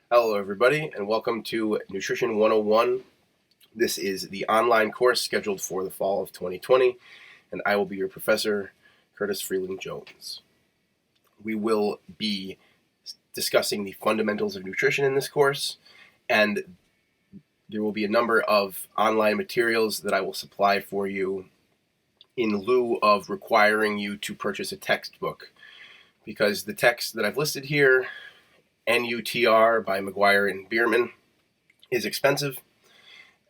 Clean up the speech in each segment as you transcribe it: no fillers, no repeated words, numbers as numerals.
Hello, everybody, and welcome to Nutrition 101. This is the online course scheduled for the fall of 2020, and I will be your professor, Curtis Freeling Jones. We will be discussing the fundamentals of nutrition in this course, and there will be a number of online materials that I will supply for you in lieu of requiring you to purchase a textbook, because the text that I've listed here, NUTR by McGuire and Bierman, is expensive,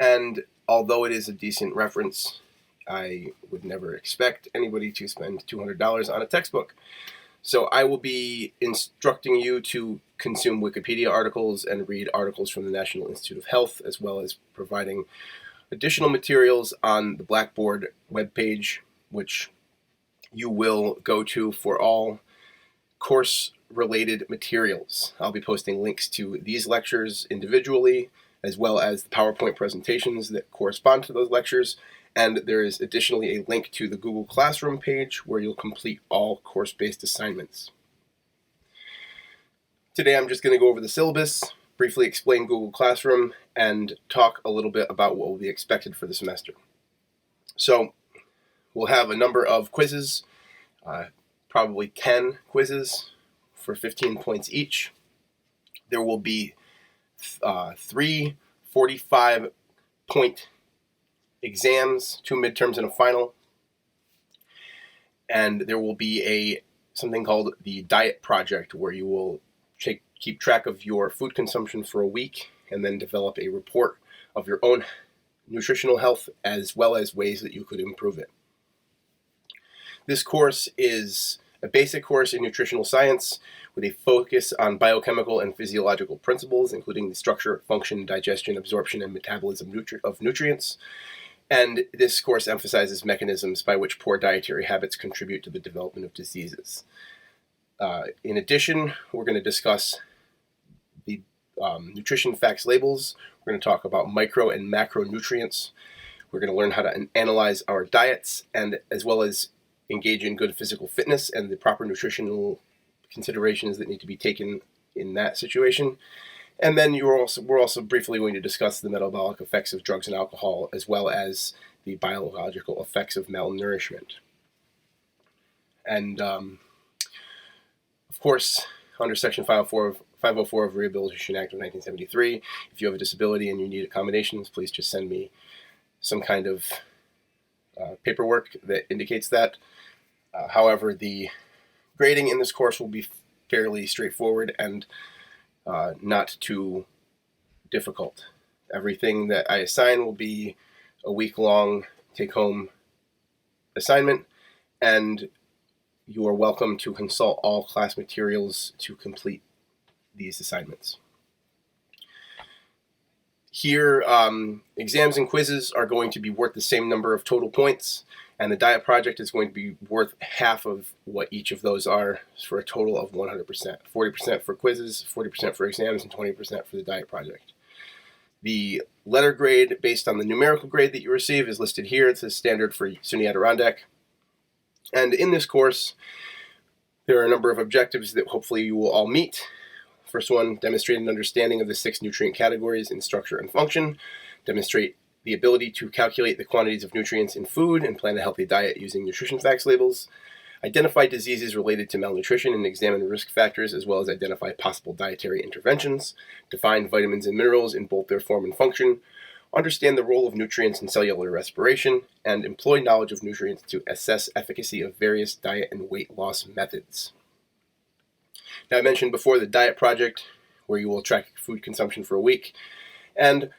and although it is a decent reference, I would never expect anybody to spend $200 on a textbook. So I will be instructing you to consume Wikipedia articles and read articles from the National Institute of Health, as well as providing additional materials on the Blackboard webpage, which you will go to for all course-related materials. I'll be posting links to these lectures individually, as well as the PowerPoint presentations that correspond to those lectures, and there is additionally a link to the Google Classroom page where you'll complete all course-based assignments. Today I'm just going to go over the syllabus, briefly explain Google Classroom, and talk a little bit about what will be expected for the semester. So we'll have a number of quizzes, probably 10 quizzes for 15 points each. There will be 3 45-point exams, 2 midterms and a final. And there will be something called the diet project, where you will keep track of your food consumption for a week and then develop a report of your own nutritional health, as well as ways that you could improve it. This course is a basic course in nutritional science with a focus on biochemical and physiological principles, including the structure, function, digestion, absorption, and metabolism of nutrients. And this course emphasizes mechanisms by which poor dietary habits contribute to the development of diseases. In addition, we're going to discuss the nutrition facts labels. We're going to talk about micro and macronutrients. We're going to learn how to analyze our diets, and as well as engage in good physical fitness and the proper nutritional considerations that need to be taken in that situation. And then we're also briefly going to discuss the metabolic effects of drugs and alcohol, as well as the biological effects of malnourishment. And of course, under Section 504 of Rehabilitation Act of 1973, if you have a disability and you need accommodations, please just send me some kind of paperwork that indicates that. However, the grading in this course will be fairly straightforward and not too difficult. Everything that I assign will be a week-long take-home assignment, and you are welcome to consult all class materials to complete these assignments. Here, exams and quizzes are going to be worth the same number of total points, and the diet project is going to be worth half of what each of those are, for a total of 100%. 40% for quizzes, 40% for exams, and 20% for the diet project. The letter grade based on the numerical grade that you receive is listed here. It's a standard for SUNY Adirondack. And in this course, there are a number of objectives that hopefully you will all meet. First one, demonstrate an understanding of the 6 nutrient categories in structure and function. Demonstrate the ability to calculate the quantities of nutrients in food and plan a healthy diet using nutrition facts labels. Identify diseases related to malnutrition and examine risk factors, as well as identify possible dietary interventions. Define vitamins and minerals in both their form and function. Understand the role of nutrients in cellular respiration, and employ knowledge of nutrients to assess efficacy of various diet and weight loss methods. Now, I mentioned before the diet project, where you will track food consumption for a week, and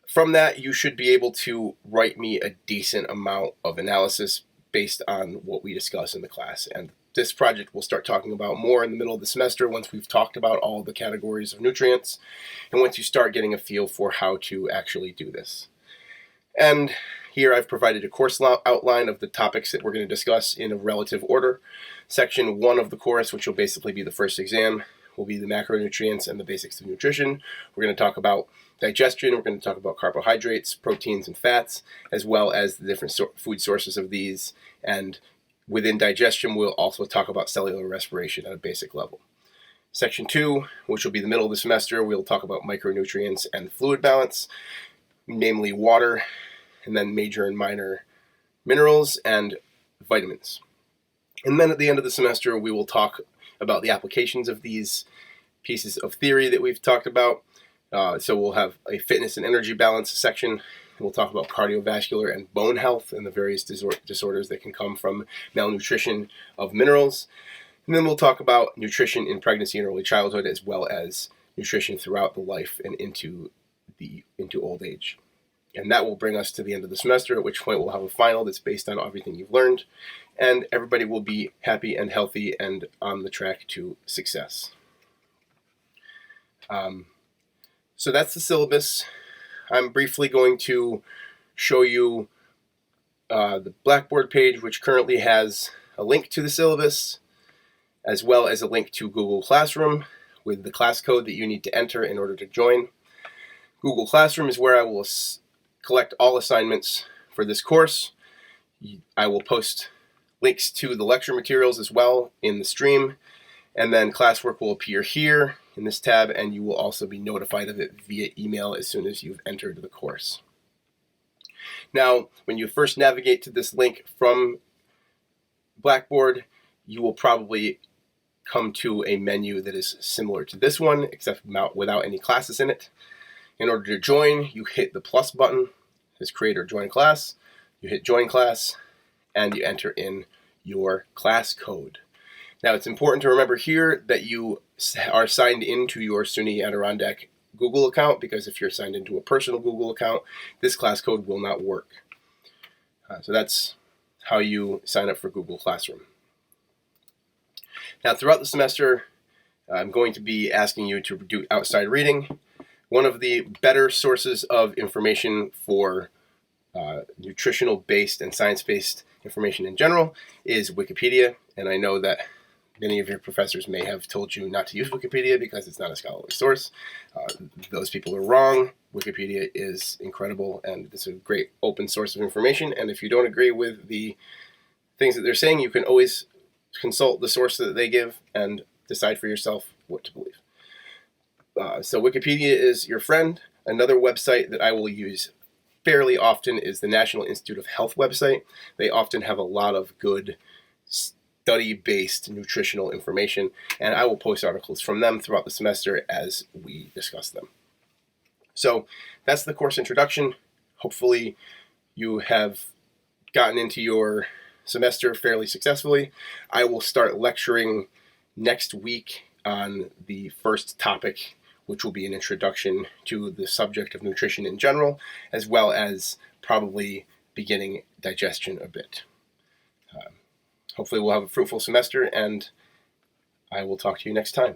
from that you should be able to write me a decent amount of analysis based on what we discuss in the class. And this project we'll start talking about more in the middle of the semester, once we've talked about all the categories of nutrients, and once you start getting a feel for how to actually do this. And here I've provided a course outline of the topics that we're going to discuss in a relative order. Section 1 of the course, which will basically be the first exam, will be the macronutrients and the basics of nutrition. We're going to talk about digestion. We're going to talk about carbohydrates, proteins, and fats, as well as the different food sources of these. And within digestion, we'll also talk about cellular respiration at a basic level. Section 2, which will be the middle of the semester, we'll talk about micronutrients and fluid balance, namely water, and then major and minor minerals and vitamins. And then at the end of the semester, we will talk about the applications of these pieces of theory that we've talked about. So we'll have a fitness and energy balance section. We'll talk about cardiovascular and bone health and the various disorders that can come from malnutrition of minerals. And then we'll talk about nutrition in pregnancy and early childhood, as well as nutrition throughout the life and into old age. And that will bring us to the end of the semester, at which point we'll have a final that's based on everything you've learned, and everybody will be happy and healthy and on the track to success. So that's the syllabus. I'm briefly going to show you the Blackboard page, which currently has a link to the syllabus, as well as a link to Google Classroom with the class code that you need to enter in order to join. Google Classroom is where I will collect all assignments for this course. I will post links to the lecture materials as well in the stream, and then classwork will appear here in this tab, and you will also be notified of it via email as soon as you've entered the course. Now, when you first navigate to this link from Blackboard, you will probably come to a menu that is similar to this one, except without any classes in it. In order to join, you hit the plus button, as create or join class. You hit join class, and you enter in your class code. Now, it's important to remember here that you are signed into your SUNY Adirondack Google account, because if you're signed into a personal Google account, this class code will not work. So that's how you sign up for Google Classroom. Now, throughout the semester, I'm going to be asking you to do outside reading. One of the better sources of information for nutritional-based and science-based information in general is Wikipedia, and I know that many of your professors may have told you not to use Wikipedia because it's not a scholarly source. Those people are wrong. Wikipedia is incredible, and it's a great open source of information, and if you don't agree with the things that they're saying, you can always consult the source that they give and decide for yourself what to believe. So Wikipedia is your friend. Another website that I will use fairly often is the National Institute of Health website. They often have a lot of good study-based nutritional information, and I will post articles from them throughout the semester as we discuss them. So that's the course introduction. Hopefully you have gotten into your semester fairly successfully. I will start lecturing next week on the first topic, which will be an introduction to the subject of nutrition in general, as well as probably beginning digestion a bit. Hopefully we'll have a fruitful semester, and I will talk to you next time.